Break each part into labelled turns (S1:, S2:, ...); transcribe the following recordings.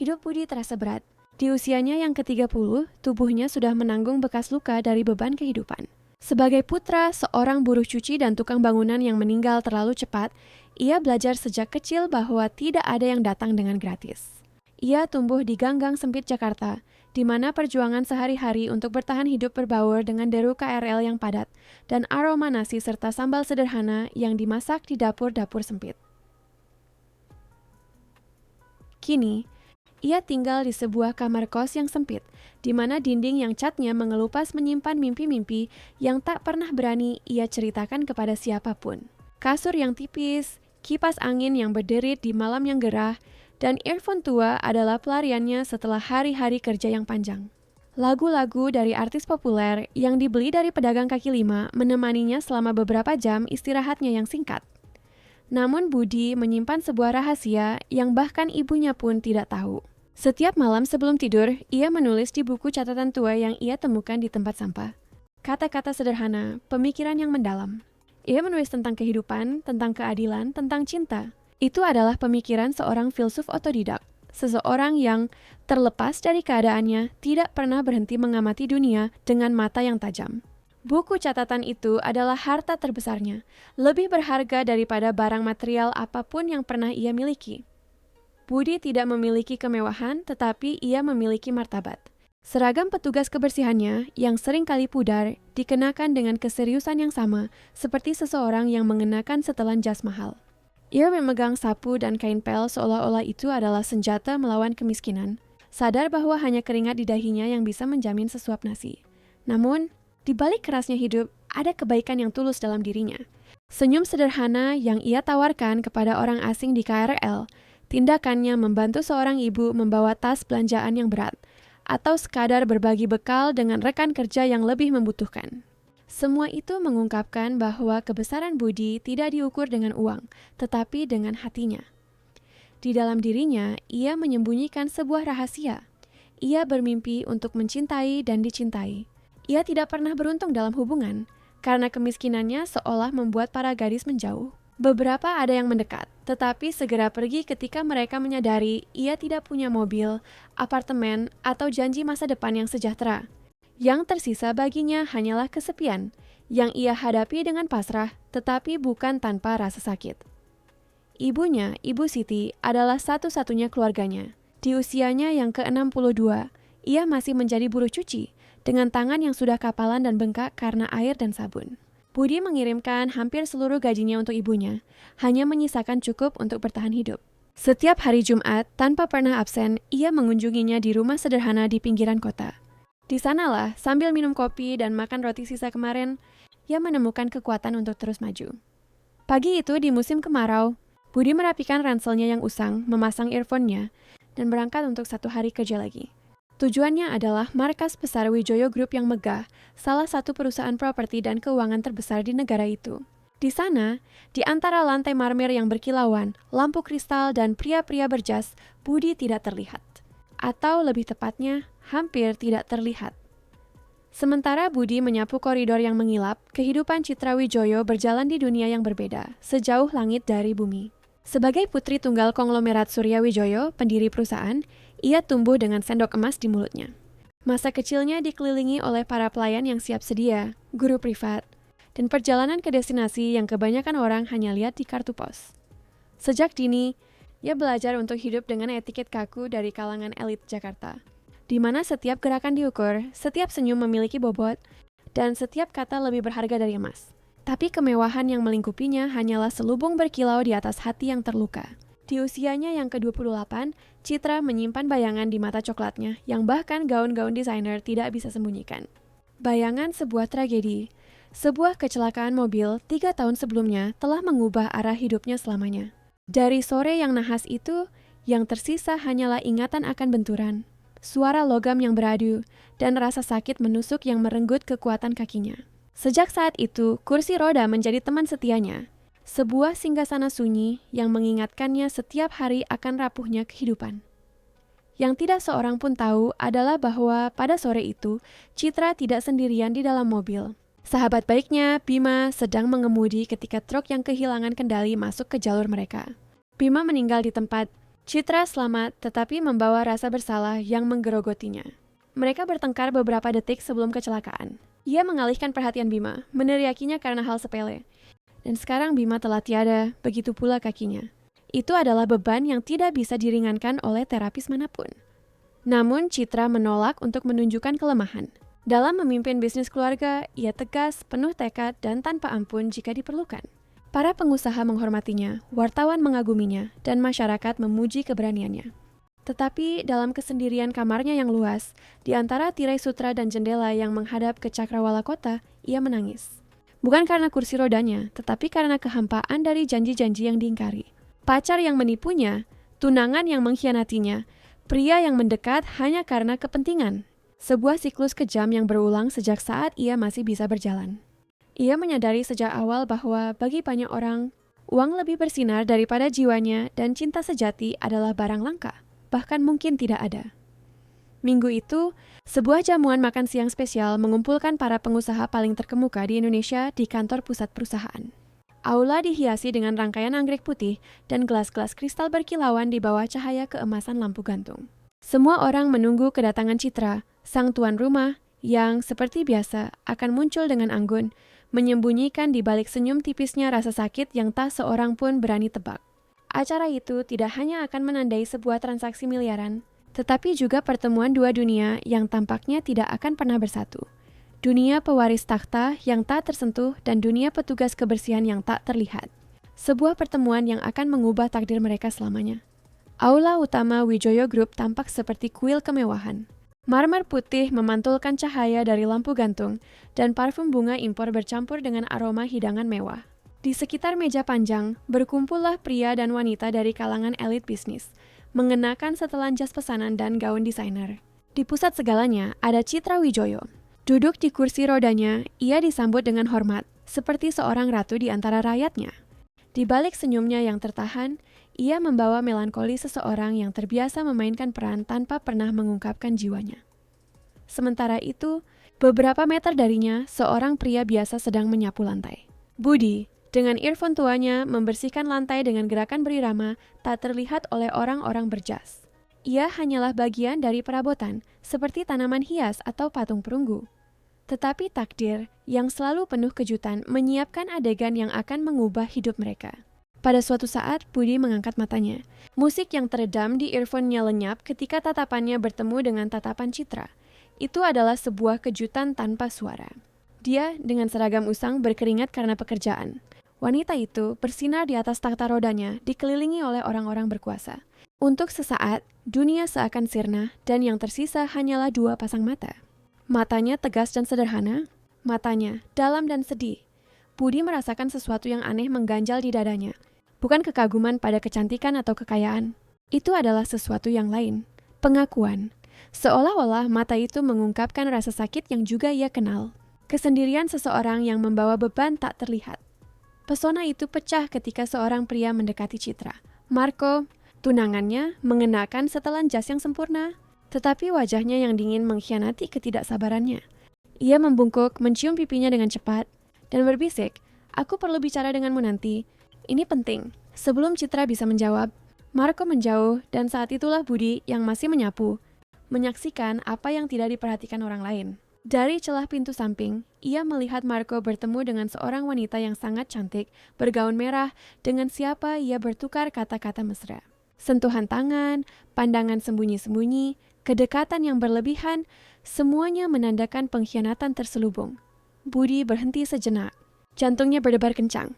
S1: Hidup Budi terasa berat. Di usianya yang ke-30, tubuhnya sudah menanggung bekas luka dari beban kehidupan. Sebagai putra seorang buruh cuci dan tukang bangunan yang meninggal terlalu cepat, ia belajar sejak kecil bahwa tidak ada yang datang dengan gratis. Ia tumbuh di gang-gang sempit Jakarta, di mana perjuangan sehari-hari untuk bertahan hidup berbaur dengan deru KRL yang padat dan aroma nasi serta sambal sederhana yang dimasak di dapur-dapur sempit. Kini, ia tinggal di sebuah kamar kos yang sempit, di mana dinding yang catnya mengelupas menyimpan mimpi-mimpi yang tak pernah berani ia ceritakan kepada siapapun. Kasur yang tipis, kipas angin yang berderit di malam yang gerah, dan earphone tua adalah pelariannya setelah hari-hari kerja yang panjang. Lagu-lagu dari artis populer yang dibeli dari pedagang kaki lima menemaninya selama beberapa jam istirahatnya yang singkat. Namun Budi menyimpan sebuah rahasia yang bahkan ibunya pun tidak tahu. Setiap malam sebelum tidur, ia menulis di buku catatan tua yang ia temukan di tempat sampah. Kata-kata sederhana, pemikiran yang mendalam. Ia menulis tentang kehidupan, tentang keadilan, tentang cinta. Itu adalah pemikiran seorang filsuf otodidak, seseorang yang terlepas dari keadaannya tidak pernah berhenti mengamati dunia dengan mata yang tajam. Buku catatan itu adalah harta terbesarnya, lebih berharga daripada barang material apapun yang pernah ia miliki. Budi tidak memiliki kemewahan, tetapi ia memiliki martabat. Seragam petugas kebersihannya yang sering kali pudar dikenakan dengan keseriusan yang sama seperti seseorang yang mengenakan setelan jas mahal. Ia memegang sapu dan kain pel seolah-olah itu adalah senjata melawan kemiskinan, sadar bahwa hanya keringat di dahinya yang bisa menjamin sesuap nasi. Namun, di balik kerasnya hidup, ada kebaikan yang tulus dalam dirinya. Senyum sederhana yang ia tawarkan kepada orang asing di KRL, tindakannya membantu seorang ibu membawa tas belanjaan yang berat, atau sekadar berbagi bekal dengan rekan kerja yang lebih membutuhkan. Semua itu mengungkapkan bahwa kebesaran Budi tidak diukur dengan uang, tetapi dengan hatinya. Di dalam dirinya, ia menyembunyikan sebuah rahasia. Ia bermimpi untuk mencintai dan dicintai. Ia tidak pernah beruntung dalam hubungan, karena kemiskinannya seolah membuat para gadis menjauh. Beberapa ada yang mendekat, tetapi segera pergi ketika mereka menyadari ia tidak punya mobil, apartemen, atau janji masa depan yang sejahtera. Yang tersisa baginya hanyalah kesepian, yang ia hadapi dengan pasrah, tetapi bukan tanpa rasa sakit. Ibunya, Ibu Siti, adalah satu-satunya keluarganya. Di usianya yang ke-62, ia masih menjadi buruh cuci, dengan tangan yang sudah kapalan dan bengkak karena air dan sabun. Budi mengirimkan hampir seluruh gajinya untuk ibunya, hanya menyisakan cukup untuk bertahan hidup. Setiap hari Jumat, tanpa pernah absen, ia mengunjunginya di rumah sederhana di pinggiran kota. Di sanalah, sambil minum kopi dan makan roti sisa kemarin, ia menemukan kekuatan untuk terus maju. Pagi itu di musim kemarau, Budi merapikan ranselnya yang usang, memasang earphone-nya, dan berangkat untuk 1 hari kerja lagi. Tujuannya adalah markas besar Wijoyo Group yang megah, salah satu perusahaan properti dan keuangan terbesar di negara itu. Di sana, di antara lantai marmer yang berkilauan, lampu kristal dan pria-pria berjas, Budi tidak terlihat. Atau lebih tepatnya, hampir tidak terlihat. Sementara Budi menyapu koridor yang mengilap, kehidupan Citra Wijoyo berjalan di dunia yang berbeda, sejauh langit dari bumi. Sebagai putri tunggal konglomerat Surya Wijoyo, pendiri perusahaan, ia tumbuh dengan sendok emas di mulutnya. Masa kecilnya dikelilingi oleh para pelayan yang siap sedia, guru privat, dan perjalanan ke destinasi yang kebanyakan orang hanya lihat di kartu pos. Sejak dini, ia belajar untuk hidup dengan etiket kaku dari kalangan elit Jakarta, di mana setiap gerakan diukur, setiap senyum memiliki bobot, dan setiap kata lebih berharga dari emas. Tapi kemewahan yang melingkupinya hanyalah selubung berkilau di atas hati yang terluka. Di usianya yang ke-28, Citra menyimpan bayangan di mata coklatnya yang bahkan gaun-gaun desainer tidak bisa sembunyikan. Bayangan sebuah tragedi, sebuah kecelakaan mobil 3 tahun sebelumnya telah mengubah arah hidupnya selamanya. Dari sore yang nahas itu, yang tersisa hanyalah ingatan akan benturan, suara logam yang beradu, dan rasa sakit menusuk yang merenggut kekuatan kakinya. Sejak saat itu, kursi roda menjadi teman setianya. Sebuah singgasana sunyi yang mengingatkannya setiap hari akan rapuhnya kehidupan. Yang tidak seorang pun tahu adalah bahwa pada sore itu, Citra tidak sendirian di dalam mobil. Sahabat baiknya, Bima, sedang mengemudi ketika truk yang kehilangan kendali masuk ke jalur mereka. Bima meninggal di tempat, Citra selamat tetapi membawa rasa bersalah yang menggerogotinya. Mereka bertengkar beberapa detik sebelum kecelakaan. Ia mengalihkan perhatian Bima, meneriakinya karena hal sepele. Dan sekarang Bima telah tiada, begitu pula kakinya. Itu adalah beban yang tidak bisa diringankan oleh terapis manapun. Namun Citra menolak untuk menunjukkan kelemahan. Dalam memimpin bisnis keluarga, ia tegas, penuh tekad, dan tanpa ampun jika diperlukan. Para pengusaha menghormatinya, wartawan mengaguminya, dan masyarakat memuji keberaniannya. Tetapi dalam kesendirian kamarnya yang luas, di antara tirai sutra dan jendela yang menghadap ke cakrawala kota, ia menangis. Bukan karena kursi rodanya, tetapi karena kehampaan dari janji-janji yang diingkari. Pacar yang menipunya, tunangan yang mengkhianatinya, pria yang mendekat hanya karena kepentingan. Sebuah siklus kejam yang berulang sejak saat ia masih bisa berjalan. Ia menyadari sejak awal bahwa bagi banyak orang, uang lebih bersinar daripada jiwanya dan cinta sejati adalah barang langka, bahkan mungkin tidak ada. Minggu itu, sebuah jamuan makan siang spesial mengumpulkan para pengusaha paling terkemuka di Indonesia di kantor pusat perusahaan. Aula dihiasi dengan rangkaian anggrek putih dan gelas-gelas kristal berkilauan di bawah cahaya keemasan lampu gantung. Semua orang menunggu kedatangan Citra, sang tuan rumah, yang seperti biasa akan muncul dengan anggun, menyembunyikan di balik senyum tipisnya rasa sakit yang tak seorang pun berani tebak. Acara itu tidak hanya akan menandai sebuah transaksi miliaran, tetapi juga pertemuan dua dunia yang tampaknya tidak akan pernah bersatu. Dunia pewaris takhta yang tak tersentuh dan dunia petugas kebersihan yang tak terlihat. Sebuah pertemuan yang akan mengubah takdir mereka selamanya. Aula utama Wijoyo Group tampak seperti kuil kemewahan. Marmer putih memantulkan cahaya dari lampu gantung dan parfum bunga impor bercampur dengan aroma hidangan mewah. Di sekitar meja panjang, berkumpullah pria dan wanita dari kalangan elit bisnis, mengenakan setelan jas pesanan dan gaun desainer. Di pusat segalanya ada Citra Wijoyo. Duduk di kursi rodanya, ia disambut dengan hormat, seperti seorang ratu di antara rakyatnya. Di balik senyumnya yang tertahan, ia membawa melankoli seseorang yang terbiasa memainkan peran tanpa pernah mengungkapkan jiwanya. Sementara itu, beberapa meter darinya, seorang pria biasa sedang menyapu lantai. Budi, dengan earphone tuanya, membersihkan lantai dengan gerakan berirama tak terlihat oleh orang-orang berjas. Ia hanyalah bagian dari perabotan, seperti tanaman hias atau patung perunggu. Tetapi takdir, yang selalu penuh kejutan, menyiapkan adegan yang akan mengubah hidup mereka. Pada suatu saat, Budi mengangkat matanya. Musik yang teredam di earphone-nya lenyap ketika tatapannya bertemu dengan tatapan Citra. Itu adalah sebuah kejutan tanpa suara. Dia dengan seragam usang berkeringat karena pekerjaan. Wanita itu bersinar di atas takhta rodanya, dikelilingi oleh orang-orang berkuasa. Untuk sesaat, dunia seakan sirna dan yang tersisa hanyalah dua pasang mata. Matanya tegas dan sederhana, matanya dalam dan sedih. Budi merasakan sesuatu yang aneh mengganjal di dadanya. Bukan kekaguman pada kecantikan atau kekayaan. Itu adalah sesuatu yang lain. Pengakuan. Seolah-olah mata itu mengungkapkan rasa sakit yang juga ia kenal. Kesendirian seseorang yang membawa beban tak terlihat. Pesona itu pecah ketika seorang pria mendekati Citra. Marco, tunangannya, mengenakan setelan jas yang sempurna. Tetapi wajahnya yang dingin mengkhianati ketidaksabarannya. Ia membungkuk, mencium pipinya dengan cepat, dan berbisik, "Aku perlu bicara denganmu nanti. Ini penting." Sebelum Citra bisa menjawab, Marco menjauh dan saat itulah Budi yang masih menyapu, menyaksikan apa yang tidak diperhatikan orang lain. Dari celah pintu samping, ia melihat Marco bertemu dengan seorang wanita yang sangat cantik, bergaun merah, dengan siapa ia bertukar kata-kata mesra. Sentuhan tangan, pandangan sembunyi-sembunyi, kedekatan yang berlebihan, semuanya menandakan pengkhianatan terselubung. Budi berhenti sejenak. Jantungnya berdebar kencang.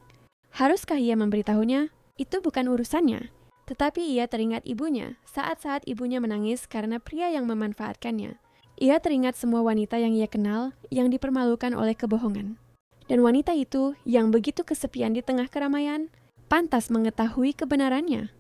S1: Haruskah ia memberitahunya? Itu bukan urusannya. Tetapi ia teringat ibunya, saat-saat ibunya menangis karena pria yang memanfaatkannya. Ia teringat semua wanita yang ia kenal, yang dipermalukan oleh kebohongan. Dan wanita itu, yang begitu kesepian di tengah keramaian, pantas mengetahui kebenarannya.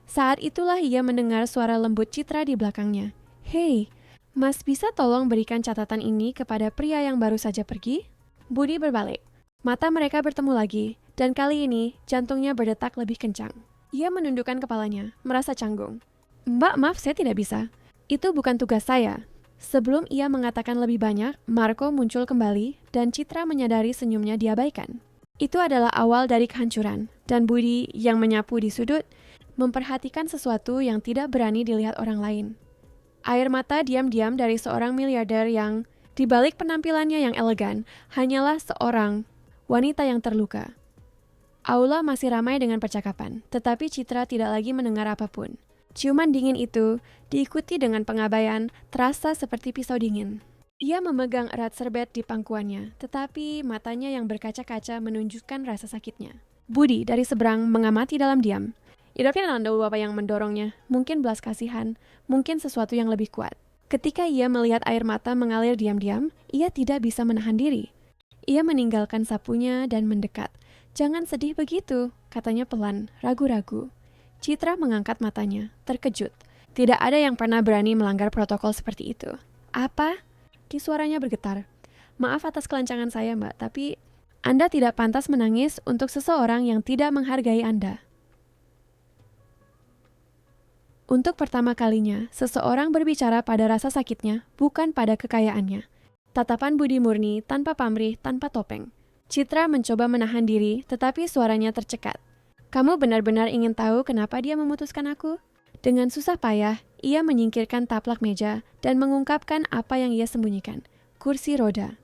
S1: Saat itulah ia mendengar suara lembut Citra di belakangnya. "Hei, Mas bisa tolong berikan catatan ini kepada pria yang baru saja pergi?" Budi berbalik. Mata mereka bertemu lagi, dan kali ini jantungnya berdetak lebih kencang. Ia menundukkan kepalanya, merasa canggung. "Mbak, maaf saya tidak bisa. Itu bukan tugas saya." Sebelum ia mengatakan lebih banyak, Marco muncul kembali dan Citra menyadari senyumnya diabaikan. Itu adalah awal dari kehancuran, dan Budi yang menyapu di sudut memperhatikan sesuatu yang tidak berani dilihat orang lain. Air mata diam-diam dari seorang miliarder yang, di balik penampilannya yang elegan, hanyalah seorang wanita yang terluka. Aula masih ramai dengan percakapan, tetapi Citra tidak lagi mendengar apapun. Ciuman dingin itu diikuti dengan pengabaian, terasa seperti pisau dingin. Ia memegang erat serbet di pangkuannya, tetapi matanya yang berkaca-kaca menunjukkan rasa sakitnya. Budi dari seberang mengamati dalam diam. Idapnya Nanda Bapak yang mendorongnya, mungkin belas kasihan, mungkin sesuatu yang lebih kuat. Ketika ia melihat air mata mengalir diam-diam, ia tidak bisa menahan diri. Ia meninggalkan sapunya dan mendekat. "Jangan sedih begitu," katanya pelan, ragu-ragu. Citra mengangkat matanya, terkejut. Tidak ada yang pernah berani melanggar protokol seperti itu. "Apa?" Di suaranya bergetar. "Maaf atas kelancangan saya, Mbak, tapi Anda tidak pantas menangis untuk seseorang yang tidak menghargai Anda." Untuk pertama kalinya, seseorang berbicara pada rasa sakitnya, bukan pada kekayaannya. Tatapan budi murni, tanpa pamrih, tanpa topeng. Citra mencoba menahan diri, tetapi suaranya tercekat. "Kamu benar-benar ingin tahu kenapa dia memutuskan aku?" Dengan susah payah, ia menyingkirkan taplak meja dan mengungkapkan apa yang ia sembunyikan. Kursi roda.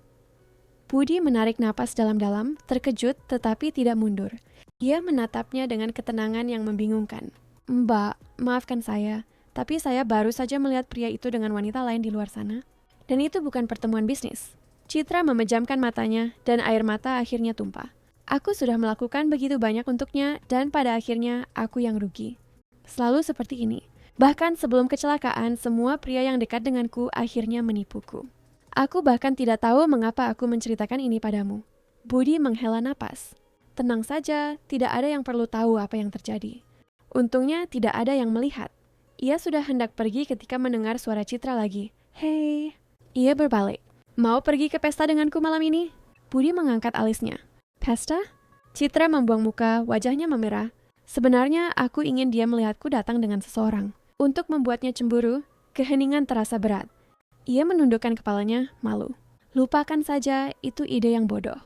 S1: Budi menarik napas dalam-dalam, terkejut tetapi tidak mundur. Ia menatapnya dengan ketenangan yang membingungkan. "Mbak, maafkan saya, tapi saya baru saja melihat pria itu dengan wanita lain di luar sana. Dan itu bukan pertemuan bisnis." Citra memejamkan matanya dan air mata akhirnya tumpah. "Aku sudah melakukan begitu banyak untuknya dan pada akhirnya aku yang rugi. Selalu seperti ini. Bahkan sebelum kecelakaan, semua pria yang dekat denganku akhirnya menipuku. Aku bahkan tidak tahu mengapa aku menceritakan ini padamu." Budi menghela napas. Tenang saja, tidak ada yang perlu tahu apa yang terjadi. Untungnya tidak ada yang melihat. Ia sudah hendak pergi ketika mendengar suara Citra lagi. "Hei." Ia berbalik. "Mau pergi ke pesta denganku malam ini?" Budi mengangkat alisnya. "Pesta?" Citra membuang muka, wajahnya memerah. "Sebenarnya aku ingin dia melihatku datang dengan seseorang. Untuk membuatnya cemburu, keheningan terasa berat." Ia menundukkan kepalanya, malu. Lupakan saja, itu ide yang bodoh.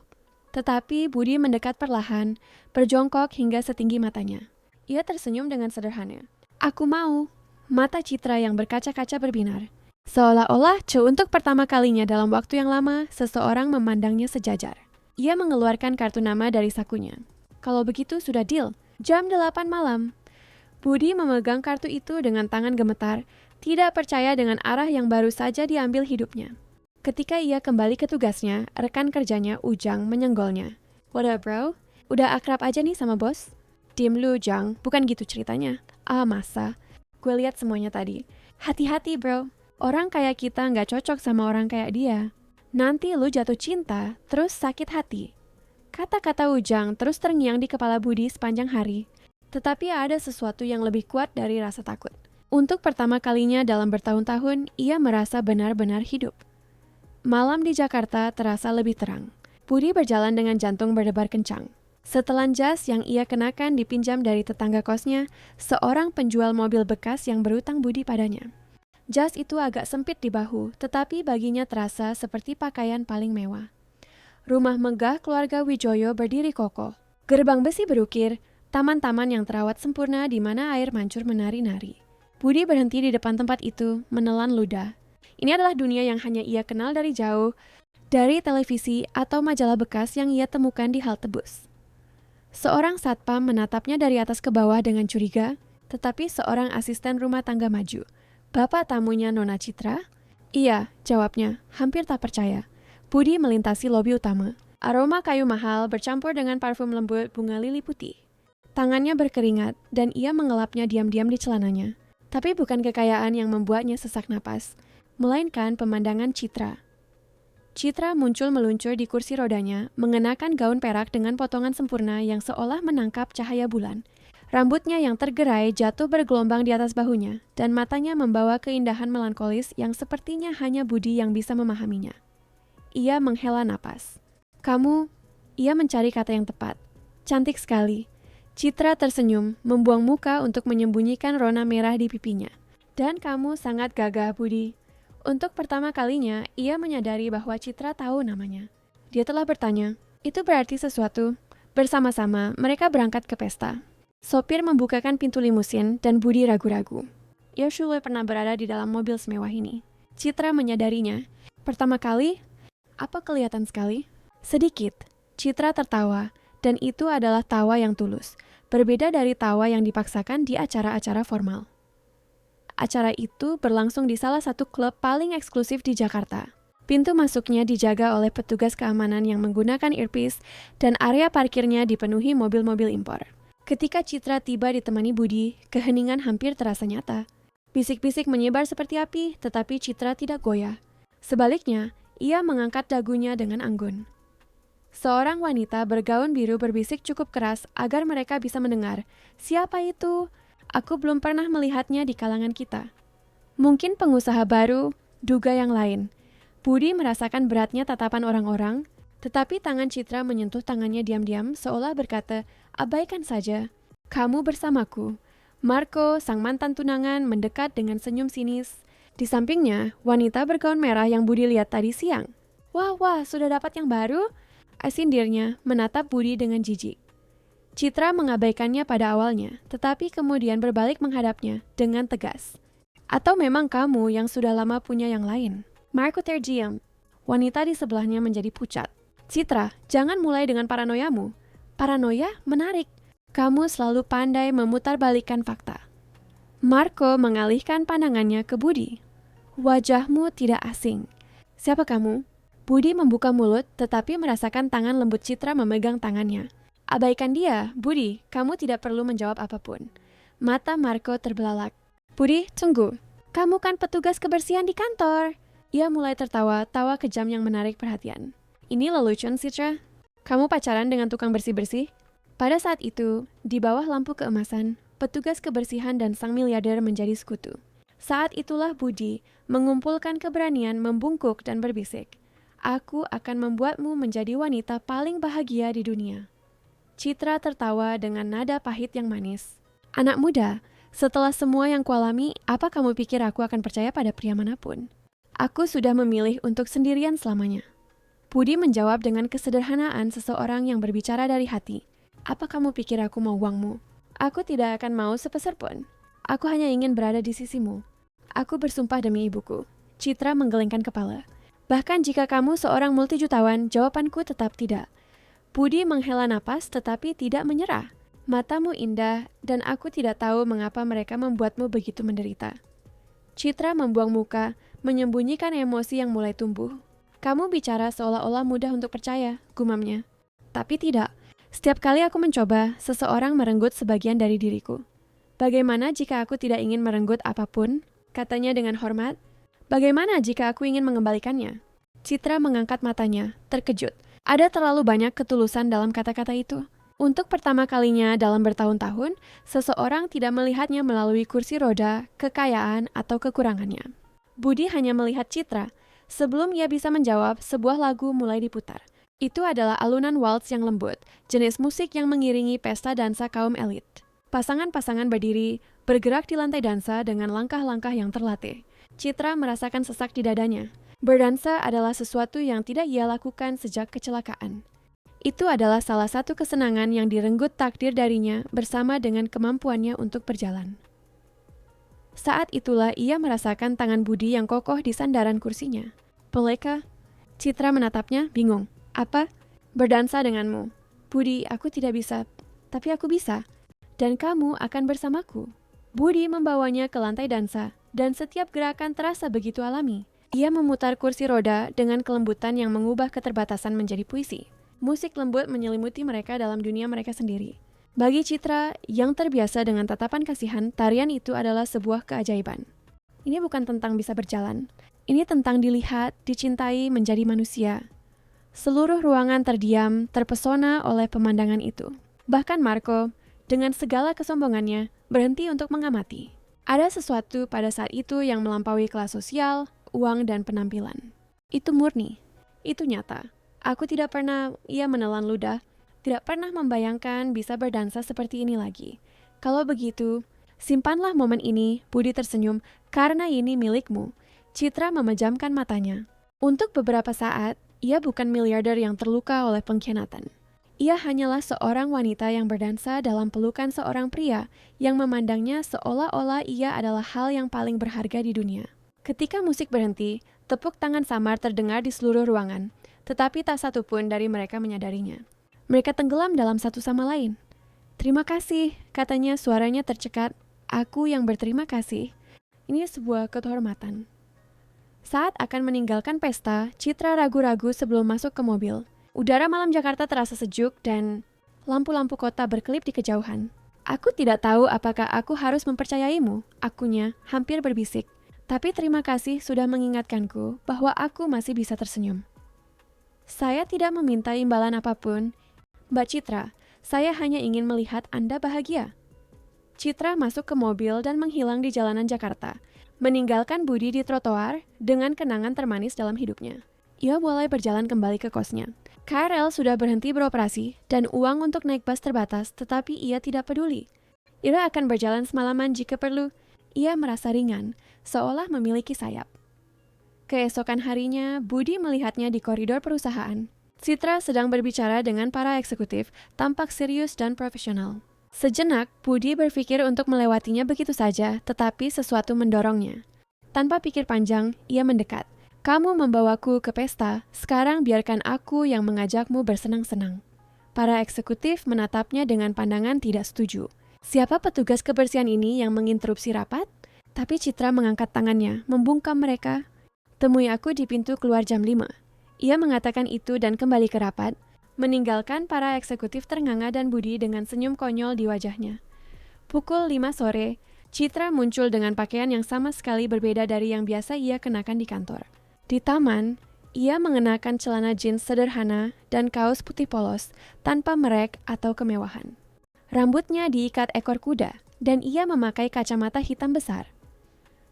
S1: Tetapi Budi mendekat perlahan, berjongkok hingga setinggi matanya. Ia tersenyum dengan sederhana. "Aku mau." Mata Citra yang berkaca-kaca berbinar. Seolah-olah untuk pertama kalinya dalam waktu yang lama, seseorang memandangnya sejajar. Ia mengeluarkan kartu nama dari sakunya. "Kalau begitu sudah deal. Jam 8 malam. Budi memegang kartu itu dengan tangan gemetar, tidak percaya dengan arah yang baru saja diambil hidupnya. Ketika ia kembali ke tugasnya, rekan kerjanya Ujang menyenggolnya. "What up, bro? Udah akrab aja nih sama bos?" "Diem lu, Jang. Bukan gitu ceritanya." "Ah, masa? Gue lihat semuanya tadi." "Hati-hati, bro. Orang kayak kita nggak cocok sama orang kayak dia. Nanti lu jatuh cinta, terus sakit hati." Kata-kata Ujang terus terngiang di kepala Budi sepanjang hari. Tetapi ada sesuatu yang lebih kuat dari rasa takut. Untuk pertama kalinya dalam bertahun-tahun, ia merasa benar-benar hidup. Malam di Jakarta terasa lebih terang. Budi berjalan dengan jantung berdebar kencang. Setelan jas yang ia kenakan dipinjam dari tetangga kosnya, seorang penjual mobil bekas yang berutang budi padanya. Jas itu agak sempit di bahu, tetapi baginya terasa seperti pakaian paling mewah. Rumah megah keluarga Wijoyo berdiri kokoh. Gerbang besi berukir, taman-taman yang terawat sempurna di mana air mancur menari-nari. Budi berhenti di depan tempat itu, menelan ludah. Ini adalah dunia yang hanya ia kenal dari jauh, dari televisi atau majalah bekas yang ia temukan di halte bus. Seorang satpam menatapnya dari atas ke bawah dengan curiga, tetapi seorang asisten rumah tangga maju. "Bapak tamunya Nona Citra?" "Iya," jawabnya, hampir tak percaya. Budi melintasi lobi utama. Aroma kayu mahal bercampur dengan parfum lembut bunga lili putih. Tangannya berkeringat dan ia mengelapnya diam-diam di celananya. Tapi bukan kekayaan yang membuatnya sesak napas, melainkan pemandangan Citra. Citra muncul meluncur di kursi rodanya, mengenakan gaun perak dengan potongan sempurna yang seolah menangkap cahaya bulan. Rambutnya yang tergerai jatuh bergelombang di atas bahunya, dan matanya membawa keindahan melankolis yang sepertinya hanya Budi yang bisa memahaminya. Ia menghela napas. "Kamu," ia mencari kata yang tepat. "Cantik sekali." Citra tersenyum, membuang muka untuk menyembunyikan rona merah di pipinya. "Dan kamu sangat gagah, Budi." Untuk pertama kalinya, ia menyadari bahwa Citra tahu namanya. Dia telah bertanya, "Itu berarti sesuatu?" Bersama-sama, mereka berangkat ke pesta. Sopir membukakan pintu limusin dan Budi ragu-ragu. Ia sudah pernah berada di dalam mobil semewah ini. Citra menyadarinya. Pertama kali, apa kelihatan sekali? Sedikit. Citra tertawa, dan itu adalah tawa yang tulus. Berbeda dari tawa yang dipaksakan di acara-acara formal. Acara itu berlangsung di salah satu klub paling eksklusif di Jakarta. Pintu masuknya dijaga oleh petugas keamanan yang menggunakan earpiece dan area parkirnya dipenuhi mobil-mobil impor. Ketika Citra tiba ditemani Budi, keheningan hampir terasa nyata. Bisik-bisik menyebar seperti api, tetapi Citra tidak goyah. Sebaliknya, ia mengangkat dagunya dengan anggun. Seorang wanita bergaun biru berbisik cukup keras agar mereka bisa mendengar. Siapa itu? Aku belum pernah melihatnya di kalangan kita. Mungkin pengusaha baru, duga yang lain. Budi merasakan beratnya tatapan orang-orang, tetapi tangan Citra menyentuh tangannya diam-diam seolah berkata, abaikan saja. Kamu bersamaku. Marco, sang mantan tunangan, mendekat dengan senyum sinis. Di sampingnya, wanita bergaun merah yang Budi lihat tadi siang. Wah, sudah dapat yang baru? Sindirnya menatap Budi dengan jijik. Citra mengabaikannya pada awalnya, tetapi kemudian berbalik menghadapnya dengan tegas. Atau memang kamu yang sudah lama punya yang lain? Marco terdiam. Wanita di sebelahnya menjadi pucat. Citra, jangan mulai dengan paranoiamu. Paranoia menarik. Kamu selalu pandai memutarbalikkan fakta. Marco mengalihkan pandangannya ke Budi. Wajahmu tidak asing. Siapa kamu? Budi membuka mulut tetapi merasakan tangan lembut Citra memegang tangannya. Abaikan dia, Budi, kamu tidak perlu menjawab apapun. Mata Marco terbelalak. Budi, tunggu. Kamu kan petugas kebersihan di kantor. Ia mulai tertawa, tawa kejam yang menarik perhatian. Ini lelucon, Citra. Kamu pacaran dengan tukang bersih-bersih? Pada saat itu, di bawah lampu keemasan, petugas kebersihan dan sang miliarder menjadi sekutu. Saat itulah Budi mengumpulkan keberanian membungkuk dan berbisik. Aku akan membuatmu menjadi wanita paling bahagia di dunia. Citra tertawa dengan nada pahit yang manis. Anak muda, setelah semua yang kualami, apa kamu pikir aku akan percaya pada pria manapun? Aku sudah memilih untuk sendirian selamanya. Budi menjawab dengan kesederhanaan seseorang yang berbicara dari hati. Apa kamu pikir aku mau uangmu? Aku tidak akan mau sepeser pun. Aku hanya ingin berada di sisimu. Aku bersumpah demi ibuku. Citra menggelengkan kepala. Bahkan jika kamu seorang multijutawan, jawabanku tetap tidak. Budi menghela napas tetapi tidak menyerah. Matamu indah dan aku tidak tahu mengapa mereka membuatmu begitu menderita. Citra membuang muka, menyembunyikan emosi yang mulai tumbuh. Kamu bicara seolah-olah mudah untuk percaya, gumamnya. Tapi tidak. Setiap kali aku mencoba, seseorang merenggut sebagian dari diriku. Bagaimana jika aku tidak ingin merenggut apapun? Katanya dengan hormat. Bagaimana jika aku ingin mengembalikannya? Citra mengangkat matanya, terkejut. Ada terlalu banyak ketulusan dalam kata-kata itu. Untuk pertama kalinya dalam bertahun-tahun, seseorang tidak melihatnya melalui kursi roda, kekayaan, atau kekurangannya. Budi hanya melihat Citra. Sebelum ia bisa menjawab, sebuah lagu mulai diputar. Itu adalah alunan waltz yang lembut, jenis musik yang mengiringi pesta dansa kaum elit. Pasangan-pasangan berdiri, bergerak di lantai dansa dengan langkah-langkah yang terlatih. Citra merasakan sesak di dadanya. Berdansa adalah sesuatu yang tidak ia lakukan sejak kecelakaan. Itu adalah salah satu kesenangan yang direnggut takdir darinya bersama dengan kemampuannya untuk berjalan. Saat itulah ia merasakan tangan Budi yang kokoh di sandaran kursinya. Bolehkah? Citra menatapnya, bingung. Apa? Berdansa denganmu. Budi, aku tidak bisa, tapi aku bisa. Dan kamu akan bersamaku. Budi membawanya ke lantai dansa, dan setiap gerakan terasa begitu alami. Ia memutar kursi roda dengan kelembutan yang mengubah keterbatasan menjadi puisi. Musik lembut menyelimuti mereka dalam dunia mereka sendiri. Bagi Citra yang terbiasa dengan tatapan kasihan, tarian itu adalah sebuah keajaiban. Ini bukan tentang bisa berjalan. Ini tentang dilihat, dicintai, menjadi manusia. Seluruh ruangan terdiam, terpesona oleh pemandangan itu. Bahkan Marco, dengan segala kesombongannya, berhenti untuk mengamati. Ada sesuatu pada saat itu yang melampaui kelas sosial, uang, dan penampilan. Itu murni. Itu nyata. Aku tidak pernah, ia menelan ludah, tidak pernah membayangkan bisa berdansa seperti ini lagi. Kalau begitu, simpanlah momen ini, Budi tersenyum, karena ini milikmu. Citra memejamkan matanya. Untuk beberapa saat, ia bukan miliarder yang terluka oleh pengkhianatan. Ia hanyalah seorang wanita yang berdansa dalam pelukan seorang pria yang memandangnya seolah-olah ia adalah hal yang paling berharga di dunia. Ketika musik berhenti, tepuk tangan samar terdengar di seluruh ruangan, tetapi tak satu pun dari mereka menyadarinya. Mereka tenggelam dalam satu sama lain. "Terima kasih," katanya, suaranya tercekat. "Aku yang berterima kasih. Ini sebuah kehormatan." Saat akan meninggalkan pesta, Citra ragu-ragu sebelum masuk ke mobil. Udara malam Jakarta terasa sejuk dan lampu-lampu kota berkelip di kejauhan. "Aku tidak tahu apakah aku harus mempercayaimu," akunya hampir berbisik. "Tapi terima kasih sudah mengingatkanku bahwa aku masih bisa tersenyum." "Saya tidak meminta imbalan apapun, Mbak Citra. Saya hanya ingin melihat Anda bahagia." Citra masuk ke mobil dan menghilang di jalanan Jakarta, meninggalkan Budi di trotoar dengan kenangan termanis dalam hidupnya. Ia mulai berjalan kembali ke kosnya. KRL sudah berhenti beroperasi dan uang untuk naik bus terbatas, tetapi ia tidak peduli. Ia akan berjalan semalaman jika perlu. Ia merasa ringan, seolah memiliki sayap. Keesokan harinya, Budi melihatnya di koridor perusahaan. Citra sedang berbicara dengan para eksekutif, tampak serius dan profesional. Sejenak, Budi berpikir untuk melewatinya begitu saja, tetapi sesuatu mendorongnya. Tanpa pikir panjang, ia mendekat. "Kamu membawaku ke pesta, sekarang biarkan aku yang mengajakmu bersenang-senang." Para eksekutif menatapnya dengan pandangan tidak setuju. Siapa petugas kebersihan ini yang menginterupsi rapat? Tapi Citra mengangkat tangannya, membungkam mereka. "Temui aku di pintu keluar jam 5. Ia mengatakan itu dan kembali ke rapat, meninggalkan para eksekutif ternganga dan Budi dengan senyum konyol di wajahnya. Pukul 5 sore, Citra muncul dengan pakaian yang sama sekali berbeda dari yang biasa ia kenakan di kantor. Di taman, ia mengenakan celana jeans sederhana dan kaos putih polos tanpa merek atau kemewahan. Rambutnya diikat ekor kuda dan ia memakai kacamata hitam besar.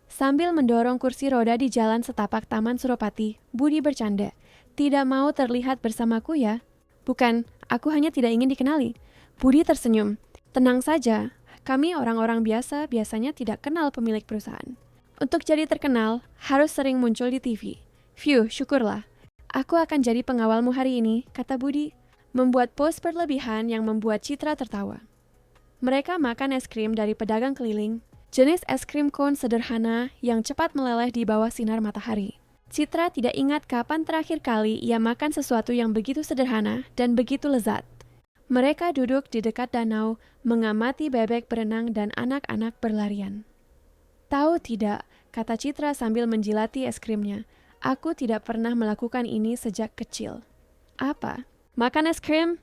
S1: Sambil mendorong kursi roda di jalan setapak Taman Suropati, Budi bercanda, "Tidak mau terlihat bersamaku ya?" "Bukan, aku hanya tidak ingin dikenali." Budi tersenyum. "Tenang saja, kami orang-orang biasa biasanya tidak kenal pemilik perusahaan. Untuk jadi terkenal, harus sering muncul di TV. Phew, syukurlah. Aku akan jadi pengawalmu hari ini," kata Budi, membuat pose berlebihan yang membuat Citra tertawa. Mereka makan es krim dari pedagang keliling, jenis es krim cone sederhana yang cepat meleleh di bawah sinar matahari. Citra tidak ingat kapan terakhir kali ia makan sesuatu yang begitu sederhana dan begitu lezat. Mereka duduk di dekat danau, mengamati bebek berenang dan anak-anak berlarian. "Tahu tidak," kata Citra sambil menjilati es krimnya, "aku tidak pernah melakukan ini sejak kecil." "Apa? Makan es krim?"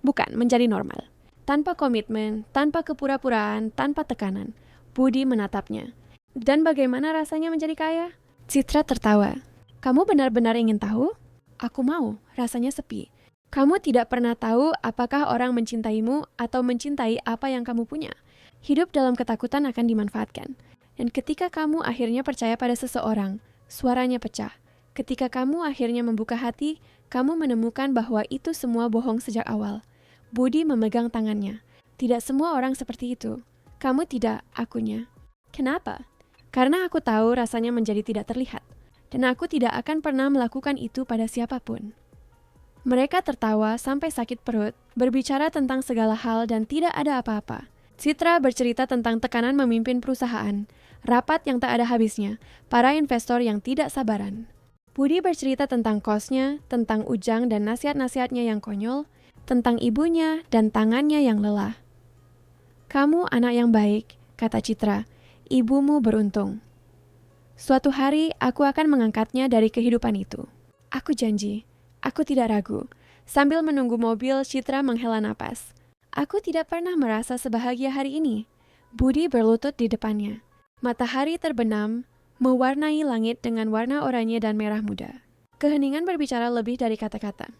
S1: "Bukan, menjadi normal. Tanpa komitmen, tanpa kepura-puraan, tanpa tekanan." Budi menatapnya. "Dan bagaimana rasanya menjadi kaya?" Citra tertawa. "Kamu benar-benar ingin tahu?" "Aku mau, rasanya sepi. Kamu tidak pernah tahu apakah orang mencintaimu atau mencintai apa yang kamu punya. Hidup dalam ketakutan akan dimanfaatkan. Dan ketika kamu akhirnya percaya pada seseorang, suaranya pecah. Ketika kamu akhirnya membuka hati, kamu menemukan bahwa itu semua bohong sejak awal." Budi memegang tangannya. "Tidak semua orang seperti itu. Kamu tidak," akunya. "Kenapa?" "Karena aku tahu rasanya menjadi tidak terlihat. Dan aku tidak akan pernah melakukan itu pada siapapun." Mereka tertawa sampai sakit perut, berbicara tentang segala hal dan tidak ada apa-apa. Citra bercerita tentang tekanan memimpin perusahaan, rapat yang tak ada habisnya, para investor yang tidak sabaran. Budi bercerita tentang kosnya, tentang Ujang dan nasihat-nasihatnya yang konyol, tentang ibunya dan tangannya yang lelah. "Kamu anak yang baik," kata Citra. "Ibumu beruntung. Suatu hari aku akan mengangkatnya dari kehidupan itu." "Aku janji." "Aku tidak ragu." Sambil menunggu mobil, Citra menghela napas. "Aku tidak pernah merasa sebahagia hari ini." Budi berlutut di depannya. Matahari terbenam, mewarnai langit dengan warna oranye dan merah muda. Keheningan berbicara lebih dari kata-kata.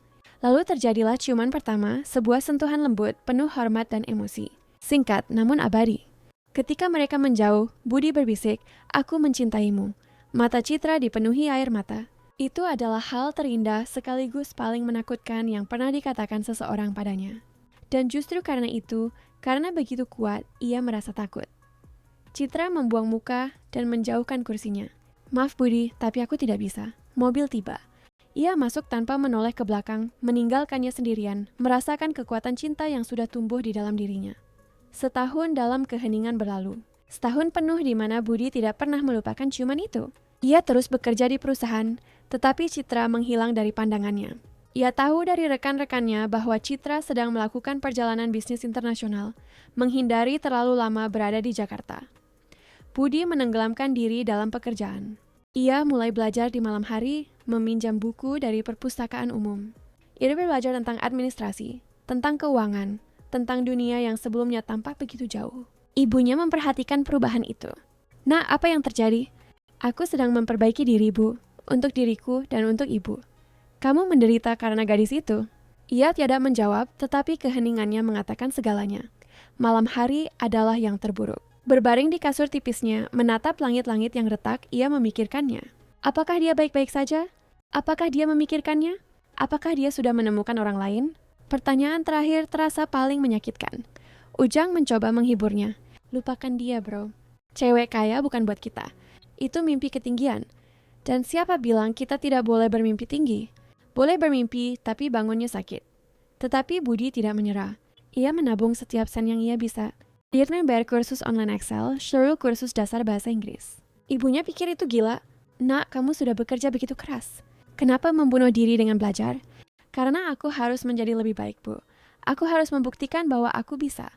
S1: Lalu terjadilah ciuman pertama, sebuah sentuhan lembut, penuh hormat dan emosi. Singkat namun abadi. Ketika mereka menjauh, Budi berbisik, "Aku mencintaimu." Mata Citra dipenuhi air mata. Itu adalah hal terindah sekaligus paling menakutkan yang pernah dikatakan seseorang padanya. Dan justru karena itu, karena begitu kuat, ia merasa takut. Citra membuang muka dan menjauhkan kursinya. "Maaf Budi, tapi aku tidak bisa." Mobil tiba. Ia masuk tanpa menoleh ke belakang, meninggalkannya sendirian, merasakan kekuatan cinta yang sudah tumbuh di dalam dirinya. Setahun dalam keheningan berlalu. Setahun penuh di mana Budi tidak pernah melupakan ciuman itu. Ia terus bekerja di perusahaan, tetapi Citra menghilang dari pandangannya. Ia tahu dari rekan-rekannya bahwa Citra sedang melakukan perjalanan bisnis internasional, menghindari terlalu lama berada di Jakarta. Budi menenggelamkan diri dalam pekerjaan. Ia mulai belajar di malam hari, meminjam buku dari perpustakaan umum. Ia belajar tentang administrasi, tentang keuangan, tentang dunia yang sebelumnya tampak begitu jauh. Ibunya memperhatikan perubahan itu. "Nak, apa yang terjadi?" "Aku sedang memperbaiki diri, Bu, untuk diriku dan untuk ibu." "Kamu menderita karena gadis itu?" Ia tidak menjawab, tetapi keheningannya mengatakan segalanya. Malam hari adalah yang terburuk. Berbaring di kasur tipisnya, menatap langit-langit yang retak, ia memikirkannya. Apakah dia baik-baik saja? Apakah dia memikirkannya? Apakah dia sudah menemukan orang lain? Pertanyaan terakhir terasa paling menyakitkan. Ujang mencoba menghiburnya. "Lupakan dia, bro. Cewek kaya bukan buat kita. Itu mimpi ketinggian. Dan siapa bilang kita tidak boleh bermimpi tinggi? Boleh bermimpi, tapi bangunnya sakit." Tetapi Budi tidak menyerah. Ia menabung setiap sen yang ia bisa. Dia membayar kursus online Excel, seluruh kursus dasar bahasa Inggris. Ibunya pikir itu gila. "Nak, kamu sudah bekerja begitu keras. Kenapa membunuh diri dengan belajar?" "Karena aku harus menjadi lebih baik, Bu. Aku harus membuktikan bahwa aku bisa."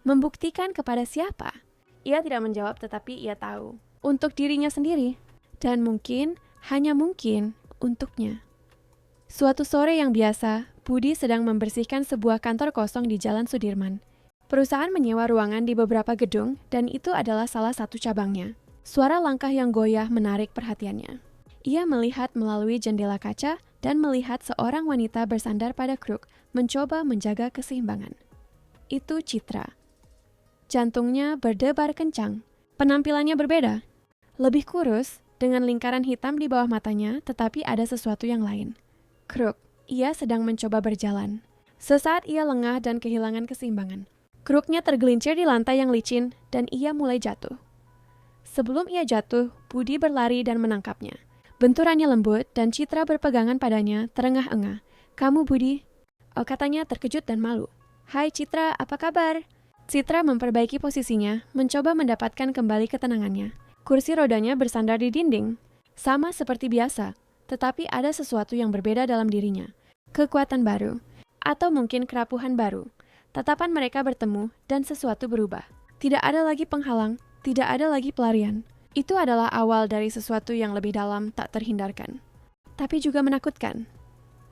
S1: Membuktikan kepada siapa? Ia tidak menjawab, tetapi ia tahu. Untuk dirinya sendiri. Dan mungkin, hanya mungkin, untuknya. Suatu sore yang biasa, Budi sedang membersihkan sebuah kantor kosong di Jalan Sudirman. Perusahaan menyewa ruangan di beberapa gedung, dan itu adalah salah satu cabangnya. Suara langkah yang goyah menarik perhatiannya. Ia melihat melalui jendela kaca dan melihat seorang wanita bersandar pada kruk, mencoba menjaga keseimbangan. Itu Citra. Jantungnya berdebar kencang. Penampilannya berbeda. Lebih kurus, dengan lingkaran hitam di bawah matanya, tetapi ada sesuatu yang lain. Kruk. Ia sedang mencoba berjalan. Sesaat ia lengah dan kehilangan keseimbangan. Kruknya tergelincir di lantai yang licin, dan ia mulai jatuh. Sebelum ia jatuh, Budi berlari dan menangkapnya. Benturannya lembut, dan Citra berpegangan padanya, terengah-engah. "Kamu, Budi?" Oh, katanya terkejut dan malu. "Hai Citra, apa kabar?" Citra memperbaiki posisinya, mencoba mendapatkan kembali ketenangannya. Kursi rodanya bersandar di dinding. Sama seperti biasa, tetapi ada sesuatu yang berbeda dalam dirinya. Kekuatan baru, atau mungkin kerapuhan baru. Tatapan mereka bertemu, dan sesuatu berubah. Tidak ada lagi penghalang, tidak ada lagi pelarian. Itu adalah awal dari sesuatu yang lebih dalam, tak terhindarkan. Tapi juga menakutkan.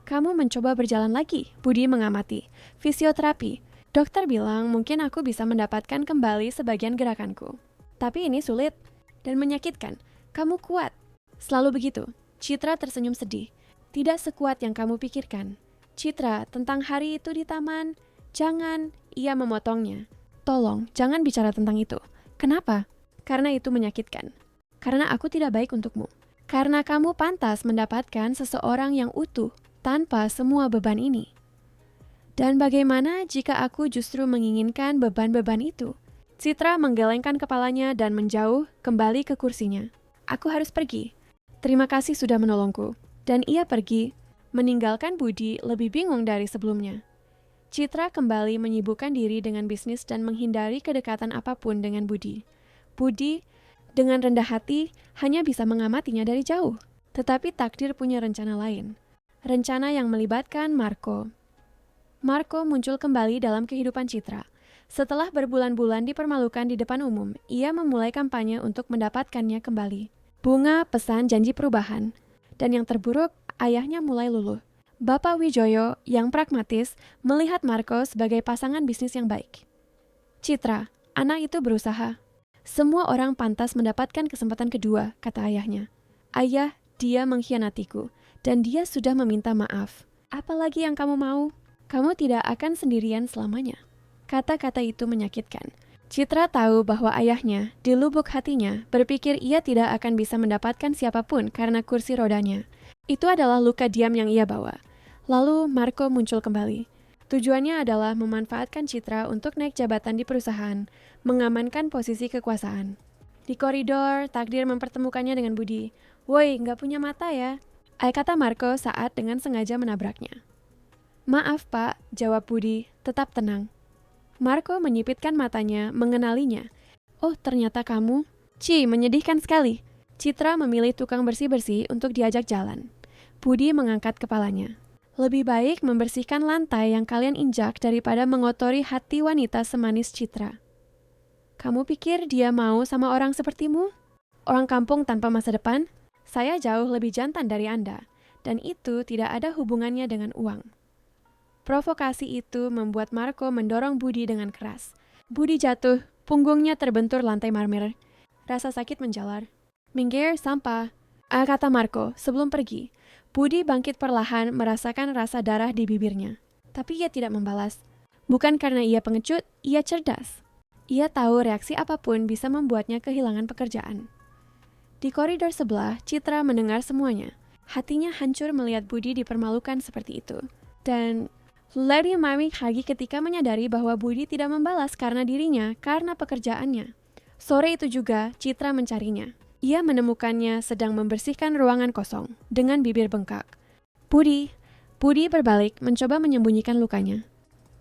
S1: "Kamu mencoba berjalan lagi," Budi mengamati. "Fisioterapi. Dokter bilang mungkin aku bisa mendapatkan kembali sebagian gerakanku. Tapi ini sulit dan menyakitkan. Kamu kuat." "Selalu begitu." Citra tersenyum sedih. "Tidak sekuat yang kamu pikirkan. Citra, tentang hari itu di taman..." "Jangan," ia memotongnya. "Tolong, jangan bicara tentang itu." "Kenapa?" "Karena itu menyakitkan. Karena aku tidak baik untukmu. Karena kamu pantas mendapatkan seseorang yang utuh, tanpa semua beban ini." "Dan bagaimana jika aku justru menginginkan beban-beban itu?" Citra menggelengkan kepalanya dan menjauh kembali ke kursinya. "Aku harus pergi. Terima kasih sudah menolongku." Dan ia pergi, meninggalkan Budi lebih bingung dari sebelumnya. Citra kembali menyibukkan diri dengan bisnis dan menghindari kedekatan apapun dengan Budi. Budi, dengan rendah hati, hanya bisa mengamatinya dari jauh. Tetapi takdir punya rencana lain. Rencana yang melibatkan Marco. Marco muncul kembali dalam kehidupan Citra. Setelah berbulan-bulan dipermalukan di depan umum, ia memulai kampanye untuk mendapatkannya kembali. Bunga pesan janji perubahan. Dan yang terburuk, ayahnya mulai luluh. Bapak Wijoyo yang pragmatis melihat Marco sebagai pasangan bisnis yang baik. "Citra, anak itu berusaha. Semua orang pantas mendapatkan kesempatan kedua," kata ayahnya. "Ayah, dia mengkhianatiku, dan dia sudah meminta maaf. Apalagi yang kamu mau? Kamu tidak akan sendirian selamanya." Kata-kata itu menyakitkan. Citra tahu bahwa ayahnya, di lubuk hatinya, berpikir ia tidak akan bisa mendapatkan siapapun karena kursi rodanya. Itu adalah luka diam yang ia bawa. Lalu Marco muncul kembali. Tujuannya adalah memanfaatkan Citra untuk naik jabatan di perusahaan, mengamankan posisi kekuasaan. Di koridor, takdir mempertemukannya dengan Budi. "Woi, nggak punya mata ya? kata Marco saat dengan sengaja menabraknya. Maaf Pak, jawab Budi, tetap tenang. Marco menyipitkan matanya, mengenalinya. Oh, ternyata kamu. Menyedihkan sekali. Citra memilih tukang bersih-bersih untuk diajak jalan. Budi mengangkat kepalanya. Lebih baik membersihkan lantai yang kalian injak daripada mengotori hati wanita semanis Citra. Kamu pikir dia mau sama orang sepertimu? Orang kampung tanpa masa depan? Saya jauh lebih jantan dari Anda, dan itu tidak ada hubungannya dengan uang. Provokasi itu membuat Marco mendorong Budi dengan keras. Budi jatuh, punggungnya terbentur lantai marmer. Rasa sakit menjalar. Minggir, sampah, kata Marco sebelum pergi. Budi bangkit perlahan merasakan rasa darah di bibirnya. Tapi ia tidak membalas. Bukan karena ia pengecut, ia cerdas. Ia tahu reaksi apapun bisa membuatnya kehilangan pekerjaan. Di koridor sebelah, Citra mendengar semuanya. Hatinya hancur melihat Budi dipermalukan seperti itu. Dan Lady Mary lagi ketika menyadari bahwa Budi tidak membalas karena dirinya, karena pekerjaannya. Sore itu juga, Citra mencarinya. Ia menemukannya sedang membersihkan ruangan kosong, dengan bibir bengkak. Budi berbalik mencoba menyembunyikan lukanya.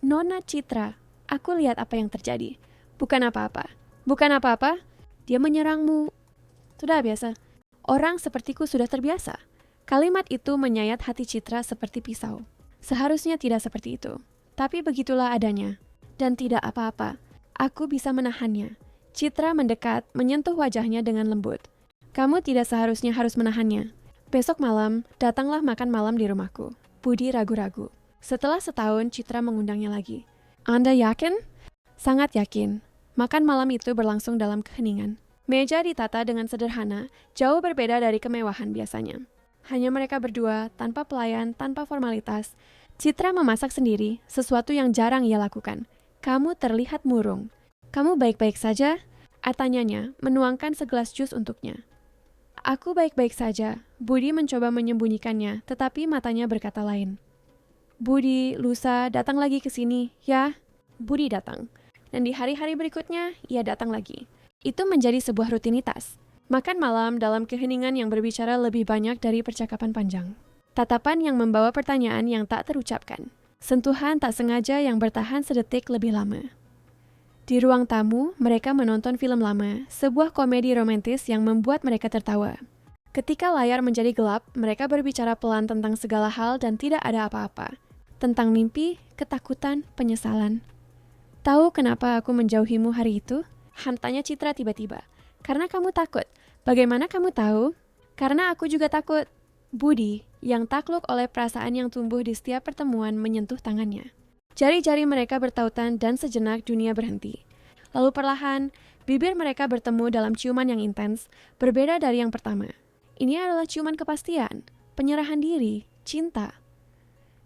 S1: Nona Citra, aku lihat apa yang terjadi. Bukan apa-apa. Dia menyerangmu. Sudah biasa. Orang sepertiku sudah terbiasa. Kalimat itu menyayat hati Citra seperti pisau. Seharusnya tidak seperti itu. Tapi begitulah adanya. Dan tidak apa-apa. Aku bisa menahannya. Citra mendekat, menyentuh wajahnya dengan lembut. Kamu tidak seharusnya harus menahannya. Besok malam, datanglah makan malam di rumahku. Budi ragu-ragu. Setelah setahun, Citra mengundangnya lagi. Anda yakin? Sangat yakin. Makan malam itu berlangsung dalam keheningan. Meja ditata dengan sederhana, jauh berbeda dari kemewahan biasanya. Hanya mereka berdua, tanpa pelayan, tanpa formalitas. Citra memasak sendiri, sesuatu yang jarang ia lakukan. Kamu terlihat murung. Kamu baik-baik saja? Tanyanya, menuangkan segelas jus untuknya. Aku baik-baik saja. Budi mencoba menyembunyikannya, tetapi matanya berkata lain. Budi, lusa, datang lagi ke sini, ya? Budi datang. Dan di hari-hari berikutnya, ia datang lagi. Itu menjadi sebuah rutinitas. Makan malam dalam keheningan yang berbicara lebih banyak dari percakapan panjang. Tatapan yang membawa pertanyaan yang tak terucapkan. Sentuhan tak sengaja yang bertahan sedetik lebih lama. Di ruang tamu, mereka menonton film lama, sebuah komedi romantis yang membuat mereka tertawa. Ketika layar menjadi gelap, mereka berbicara pelan tentang segala hal dan tidak ada apa-apa. Tentang mimpi, ketakutan, penyesalan. Tahu kenapa aku menjauhimu hari itu? Tanya Citra tiba-tiba. Karena kamu takut. Bagaimana kamu tahu? Karena aku juga takut. Budi, yang takluk oleh perasaan yang tumbuh di setiap pertemuan, menyentuh tangannya. Jari-jari mereka bertautan dan sejenak dunia berhenti. Lalu perlahan, bibir mereka bertemu dalam ciuman yang intens, berbeda dari yang pertama. Ini adalah ciuman kepastian, penyerahan diri, cinta.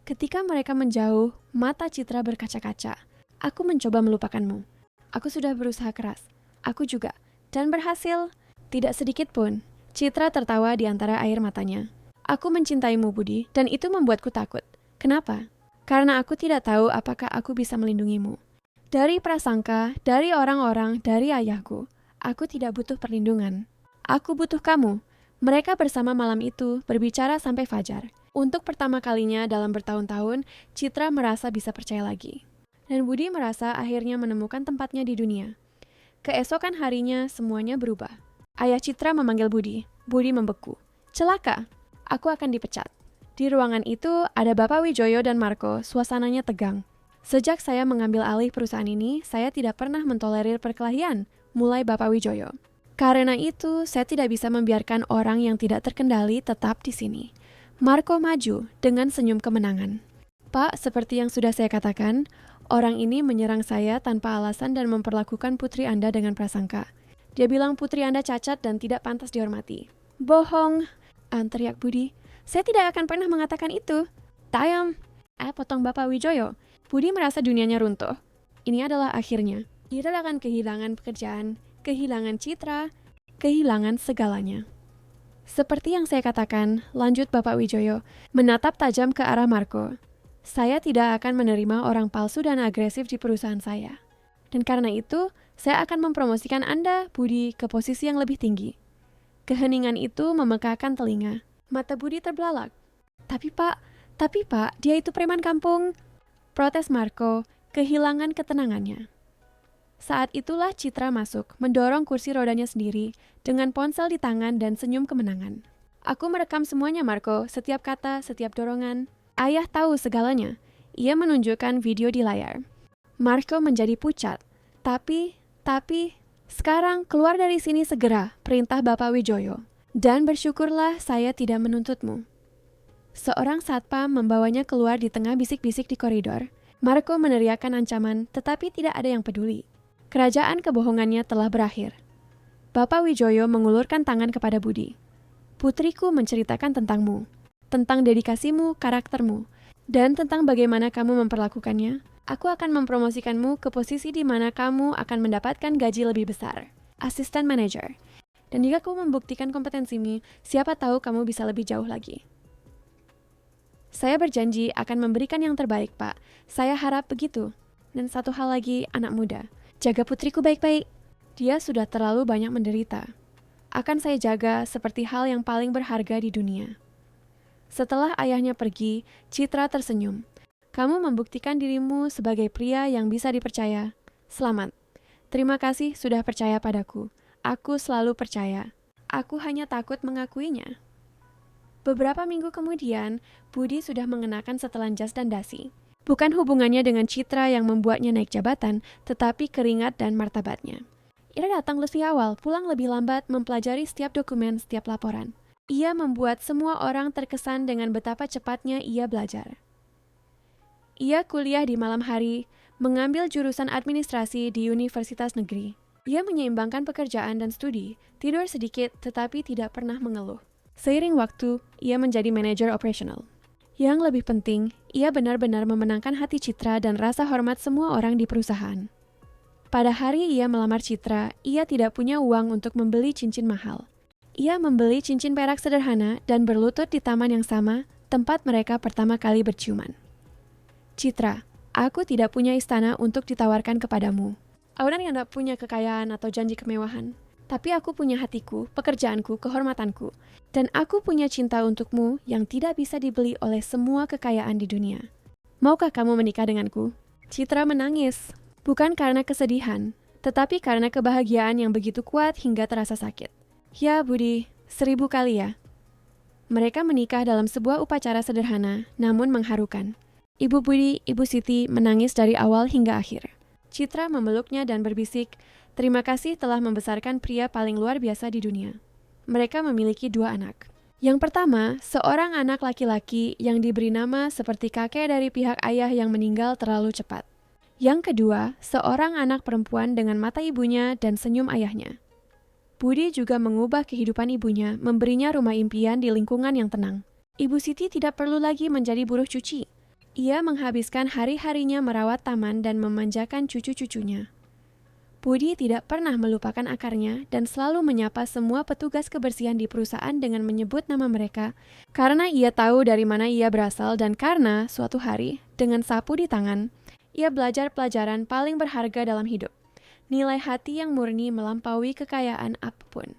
S1: Ketika mereka menjauh, mata Citra berkaca-kaca. Aku mencoba melupakanmu. Aku sudah berusaha keras. Aku juga. Dan berhasil. Tidak sedikit pun. Citra tertawa di antara air matanya. Aku mencintaimu, Budi, dan itu membuatku takut. Kenapa? Karena aku tidak tahu apakah aku bisa melindungimu. Dari prasangka, dari orang-orang, dari ayahku. Aku tidak butuh perlindungan. Aku butuh kamu. Mereka bersama malam itu berbicara sampai fajar. Untuk pertama kalinya dalam bertahun-tahun, Citra merasa bisa percaya lagi. Dan Budi merasa akhirnya menemukan tempatnya di dunia. Keesokan harinya semuanya berubah. Ayah Citra memanggil Budi. Budi membeku. Celaka, aku akan dipecat. Di ruangan itu ada Bapak Wijoyo dan Marco, suasananya tegang. Sejak saya mengambil alih perusahaan ini, saya tidak pernah mentolerir perkelahian, mulai Bapak Wijoyo. Karena itu, saya tidak bisa membiarkan orang yang tidak terkendali tetap di sini. Marco maju dengan senyum kemenangan. Pak, seperti yang sudah saya katakan, orang ini menyerang saya tanpa alasan dan memperlakukan putri Anda dengan prasangka. Dia bilang putri Anda cacat dan tidak pantas dihormati. Bohong, teriak Budi. Saya tidak akan pernah mengatakan itu. Tayam, potong Bapak Wijoyo. Budi merasa dunianya runtuh. Ini adalah akhirnya. Dia akan kehilangan pekerjaan, kehilangan Citra, kehilangan segalanya. Seperti yang saya katakan, lanjut Bapak Wijoyo, menatap tajam ke arah Marco. Saya tidak akan menerima orang palsu dan agresif di perusahaan saya. Dan karena itu, saya akan mempromosikan Anda, Budi, ke posisi yang lebih tinggi. Keheningan itu memekakkan telinga. Mata Budi terbelalak. Tapi pak, dia itu preman kampung. Protes Marco, kehilangan ketenangannya. Saat itulah Citra masuk, mendorong kursi rodanya sendiri, dengan ponsel di tangan dan senyum kemenangan. Aku merekam semuanya Marco, setiap kata, setiap dorongan. Ayah tahu segalanya. Ia menunjukkan video di layar. Marco menjadi pucat. Tapi, sekarang keluar dari sini segera, perintah Bapak Wijoyo. Dan bersyukurlah saya tidak menuntutmu. Seorang satpam membawanya keluar di tengah bisik-bisik di koridor. Marco meneriakkan ancaman, tetapi tidak ada yang peduli. Kerajaan kebohongannya telah berakhir. Bapak Wijoyo mengulurkan tangan kepada Budi. Putriku menceritakan tentangmu, tentang dedikasimu, karaktermu, dan tentang bagaimana kamu memperlakukannya. Aku akan mempromosikanmu ke posisi di mana kamu akan mendapatkan gaji lebih besar, asisten manajer. Dan jika kamu membuktikan kompetensimu, siapa tahu kamu bisa lebih jauh lagi. Saya berjanji akan memberikan yang terbaik, Pak. Saya harap begitu. Dan satu hal lagi, anak muda. Jaga putriku baik-baik. Dia sudah terlalu banyak menderita. Akan saya jaga seperti hal yang paling berharga di dunia. Setelah ayahnya pergi, Citra tersenyum. Kamu membuktikan dirimu sebagai pria yang bisa dipercaya. Selamat. Terima kasih sudah percaya padaku. Aku selalu percaya. Aku hanya takut mengakuinya. Beberapa minggu kemudian, Budi sudah mengenakan setelan jas dan dasi. Bukan hubungannya dengan Citra yang membuatnya naik jabatan, tetapi keringat dan martabatnya. Ia datang lebih awal, pulang lebih lambat, mempelajari setiap dokumen, setiap laporan. Ia membuat semua orang terkesan dengan betapa cepatnya ia belajar. Ia kuliah di malam hari, mengambil jurusan administrasi di universitas negeri. Ia menyeimbangkan pekerjaan dan studi, tidur sedikit tetapi tidak pernah mengeluh. Seiring waktu, ia menjadi manajer operasional. Yang lebih penting, ia benar-benar memenangkan hati Citra dan rasa hormat semua orang di perusahaan. Pada hari ia melamar Citra, ia tidak punya uang untuk membeli cincin mahal. Ia membeli cincin perak sederhana dan berlutut di taman yang sama, tempat mereka pertama kali berciuman. Citra, aku tidak punya istana untuk ditawarkan kepadamu. Orang yang tidak punya kekayaan atau janji kemewahan. Tapi aku punya hatiku, pekerjaanku, kehormatanku. Dan aku punya cinta untukmu yang tidak bisa dibeli oleh semua kekayaan di dunia. Maukah kamu menikah denganku? Citra menangis. Bukan karena kesedihan, tetapi karena kebahagiaan yang begitu kuat hingga terasa sakit. Ya Budi, 1000 kali ya. Mereka menikah dalam sebuah upacara sederhana, namun mengharukan. Ibu Budi, Ibu Siti menangis dari awal hingga akhir. Citra memeluknya dan berbisik, terima kasih telah membesarkan pria paling luar biasa di dunia. Mereka memiliki 2 anak. Yang pertama, seorang anak laki-laki yang diberi nama seperti kakek dari pihak ayah yang meninggal terlalu cepat. Yang kedua, seorang anak perempuan dengan mata ibunya dan senyum ayahnya. Budi juga mengubah kehidupan ibunya, memberinya rumah impian di lingkungan yang tenang. Ibu Siti tidak perlu lagi menjadi buruh cuci. Ia menghabiskan hari-harinya merawat taman dan memanjakan cucu-cucunya. Budi tidak pernah melupakan akarnya dan selalu menyapa semua petugas kebersihan di perusahaan dengan menyebut nama mereka karena ia tahu dari mana ia berasal dan karena suatu hari, dengan sapu di tangan, ia belajar pelajaran paling berharga dalam hidup. Nilai hati yang murni melampaui kekayaan apapun.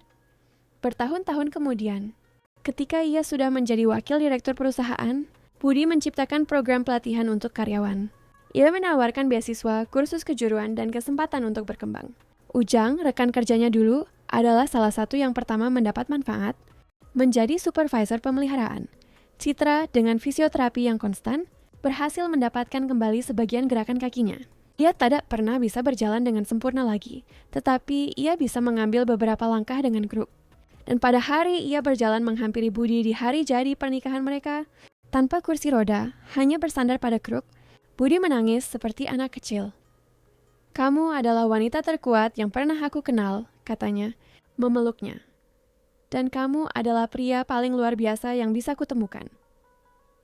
S1: Bertahun-tahun kemudian, ketika ia sudah menjadi wakil direktur perusahaan, Budi menciptakan program pelatihan untuk karyawan. Ia menawarkan beasiswa, kursus kejuruan, dan kesempatan untuk berkembang. Ujang, rekan kerjanya dulu, adalah salah satu yang pertama mendapat manfaat, menjadi supervisor pemeliharaan. Citra, dengan fisioterapi yang konstan, berhasil mendapatkan kembali sebagian gerakan kakinya. Ia tidak pernah bisa berjalan dengan sempurna lagi, tetapi ia bisa mengambil beberapa langkah dengan kruk. Dan pada hari ia berjalan menghampiri Budi di hari jadi pernikahan mereka, tanpa kursi roda, hanya bersandar pada kruk, Budi menangis seperti anak kecil. Kamu adalah wanita terkuat yang pernah aku kenal, katanya, memeluknya. Dan kamu adalah pria paling luar biasa yang bisa kutemukan.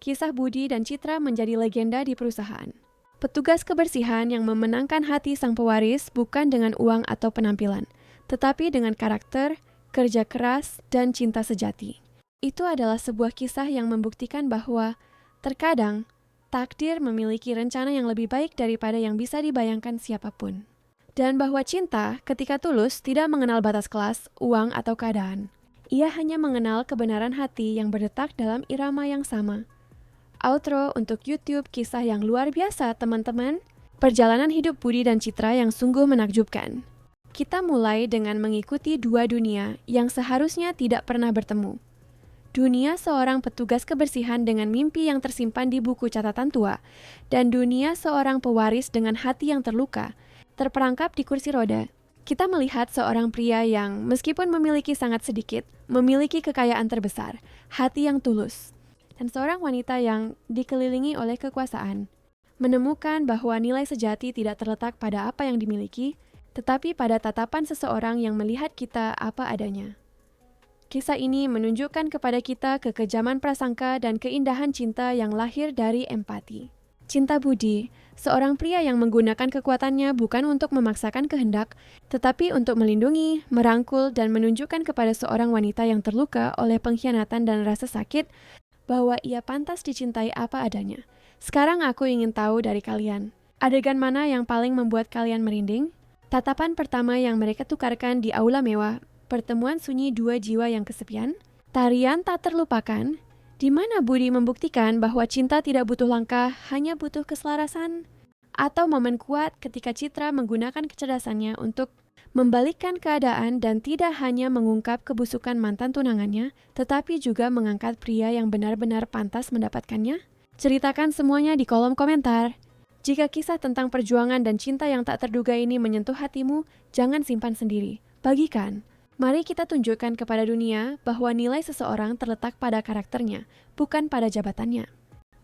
S1: Kisah Budi dan Citra menjadi legenda di perusahaan. Petugas kebersihan yang memenangkan hati sang pewaris bukan dengan uang atau penampilan, tetapi dengan karakter, kerja keras, dan cinta sejati. Itu adalah sebuah kisah yang membuktikan bahwa terkadang takdir memiliki rencana yang lebih baik daripada yang bisa dibayangkan siapapun. Dan bahwa cinta ketika tulus tidak mengenal batas kelas, uang, atau keadaan. Ia hanya mengenal kebenaran hati yang berdetak dalam irama yang sama. Outro untuk YouTube kisah yang luar biasa, teman-teman. Perjalanan hidup Budi dan Citra yang sungguh menakjubkan. Kita mulai dengan mengikuti dua dunia yang seharusnya tidak pernah bertemu. Dunia seorang petugas kebersihan dengan mimpi yang tersimpan di buku catatan tua, dan dunia seorang pewaris dengan hati yang terluka, terperangkap di kursi roda. Kita melihat seorang pria yang meskipun memiliki sangat sedikit, memiliki kekayaan terbesar, hati yang tulus, dan seorang wanita yang dikelilingi oleh kekuasaan. Menemukan bahwa nilai sejati tidak terletak pada apa yang dimiliki, tetapi pada tatapan seseorang yang melihat kita apa adanya. Kisah ini menunjukkan kepada kita kekejaman prasangka dan keindahan cinta yang lahir dari empati. Cinta Budi, seorang pria yang menggunakan kekuatannya bukan untuk memaksakan kehendak, tetapi untuk melindungi, merangkul, dan menunjukkan kepada seorang wanita yang terluka oleh pengkhianatan dan rasa sakit bahwa ia pantas dicintai apa adanya. Sekarang aku ingin tahu dari kalian, adegan mana yang paling membuat kalian merinding? Tatapan pertama yang mereka tukarkan di aula mewah, pertemuan sunyi dua jiwa yang kesepian, tarian tak terlupakan, di mana Budi membuktikan bahwa cinta tidak butuh langkah, hanya butuh keselarasan, atau momen kuat ketika Citra menggunakan kecerdasannya untuk membalikkan keadaan dan tidak hanya mengungkap kebusukan mantan tunangannya, tetapi juga mengangkat pria yang benar-benar pantas mendapatkannya. Ceritakan semuanya di kolom komentar. Jika kisah tentang perjuangan dan cinta yang tak terduga ini menyentuh hatimu, jangan simpan sendiri, bagikan. Mari kita tunjukkan kepada dunia bahwa nilai seseorang terletak pada karakternya, bukan pada jabatannya.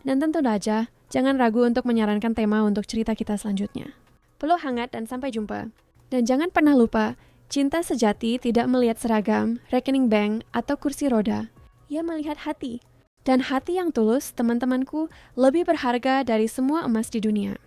S1: Dan tentu saja, jangan ragu untuk menyarankan tema untuk cerita kita selanjutnya. Peluk hangat dan sampai jumpa. Dan jangan pernah lupa, cinta sejati tidak melihat seragam, rekening bank, atau kursi roda. Ia melihat hati. Dan hati yang tulus, teman-temanku, lebih berharga dari semua emas di dunia.